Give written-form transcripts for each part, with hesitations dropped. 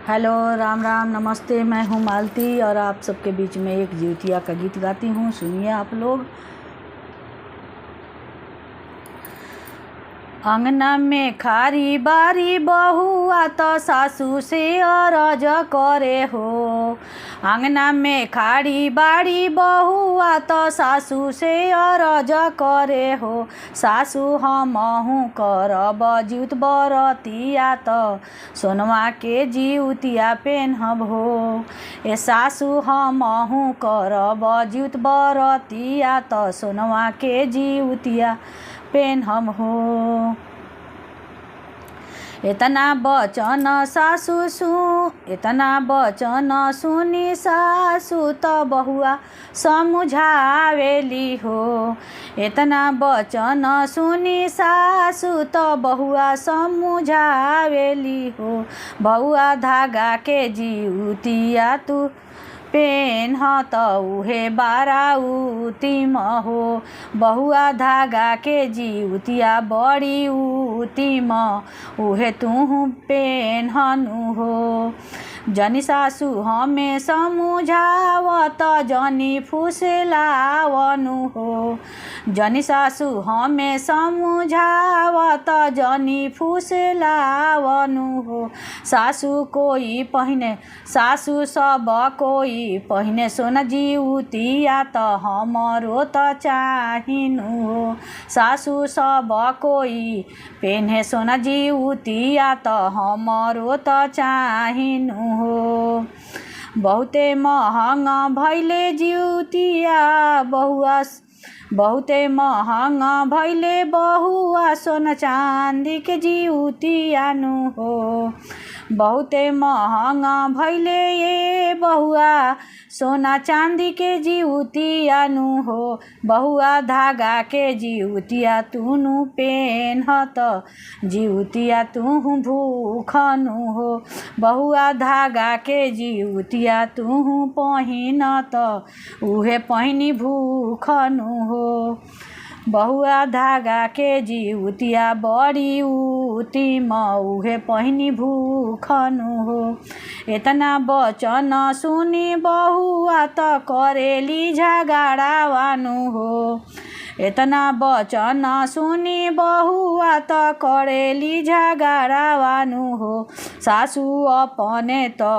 Hello, Ram Ram, नमस्ते। मैं हूँ मालती और आप सबके बीच में एक जिउतिया का गीत गाती हूँ। सुनिए आप लोग। अंगना में खारी बारी बहुआ तो सासू से अरज करे हो। अंगना में खारी बारी बहुआ तो सासू से अरज करे हो। सासू हमहु करब जिउत बरतिया तो सोनवा के जिउतिया पेन्हब हो। ए सासू हमहु करब जिउत बरतिया तो सोनवा के जिउतिया पेन्हब हो। इतना बचन सुनी सासू तो बहुआ समझावेली हो। इतना बचन सुनी सासू तो बहुआ समझावेली हो। बहुआ धागा के जिउतिया तू पेन्ह तो उहे बाराउतिम हो। बहुआ धागा के जिउतिया बड़ी उतिम उहे तू पेन्हनु हो। जनी सासू हमें समझावत जनी फुसलावनु हो। जनी सासू हमें समझावत जनी फुसलावनु हो। सासू कोई पहिने सासू सब कोई पहिने सोना जिउतिया तो हमरो तो चाहिनु हो। सासू सब कोई पेन्हे सोना जिउतिया तो हमरो तो चाहिनु हो। बहुते महंगा भैले जिउतिया बहुआ बहुते महंगा भैले बहुआ सोना चांदी के जिउतिया नु हो। बहुते महंगा भैले ये बहुआ सोना चांदी के जिउतिया नु हो। बहुआ धागा के जिउतिया तूनु पेन्हत जिउतिया तू भूखनु हो। बहुआ धागा के जिउतिया तू पहिनत उहे पहिनी भूखनु हो। बहुआ धागा के जिउतिया बड़ी उतिम उहे पहिनी भूखनु हो। इतना बचन सुनी बहुआ तो करेली झगड़ावानु हो। इतना बचन सुनी बहुआ तो करेली झगड़ावानु हो। सासू अपने तो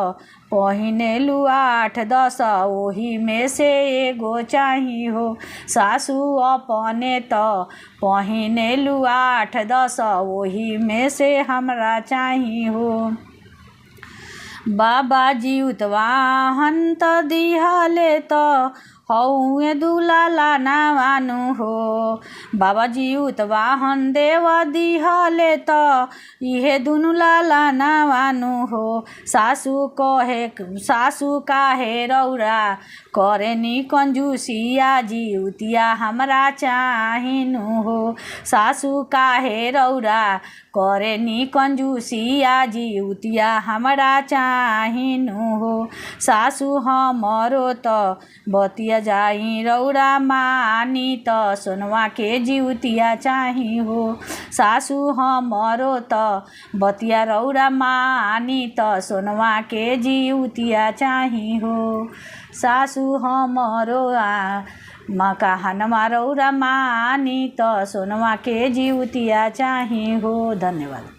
पहिनेलु 8-10 ओही में से एगो चाही हो। सासू अपने तो पहिनेलु 8-10 ओही में से हमरा चाही हो। बाबा जिउतवाहन तो दिहले तो हौए दुलाला नावानु हो। बाबा जिउतवाहन देव दिहले तो इहे दुनु लाला नावानु हो। सासू काहे रौरा करेनी कंजूसिया जिउतिया हमरा चाहिनु हो। सासू काहे रौरा करेनी कंजूसिया जिउतिया हमरा चाहिनु हो। सासू हमरो तो बतिया जाई रौरा मानी तो सोनवा के जिउतिया चाही हो। सासू हमरो तो बतिया रौरा मानी तो सोनवा के जिउतिया चाही हो। सासू हमरो कहनवा रौरा मानी तो सोनवा के जिउतिया चाही हो। धन्यवाद।